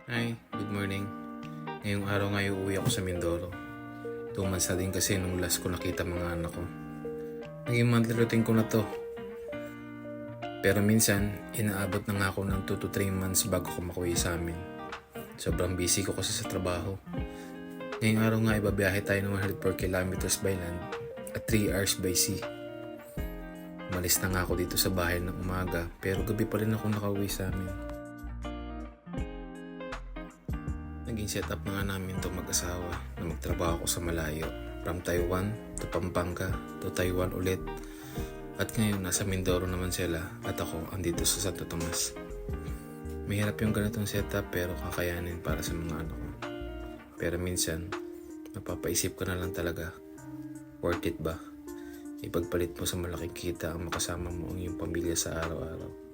Hi, good morning. Ngayong araw nga uuwi ako sa Mindoro. 2 months na din kasi nung last ko nakita mga anak ko. Naging monthly routine ko na to. Pero minsan, inaabot na nga ako ng 2 to 3 months bago ko makuwi sa amin. Sobrang busy ko kasi sa trabaho. Ngayong araw nga ibabiyahe tayo ng 104 kilometers by land at 3 hours by sea. Umalis na nga ako dito sa bahay ng umaga pero gabi pa rin ako nakauwi sa amin. Naging set up na nga namin itong mag-asawa na magtrabaho ako sa malayo. From Taiwan to Pampanga to Taiwan ulit. At ngayon nasa Mindoro naman sila at ako andito sa Santo Tomas. Mahirap yung ganitong setup pero kakayanin para sa mga anak ko. Pero minsan, napapaisip ko na lang talaga, worth it ba? Ipagpalit mo sa malaking kita ang makasama mo ang iyong pamilya sa araw-araw.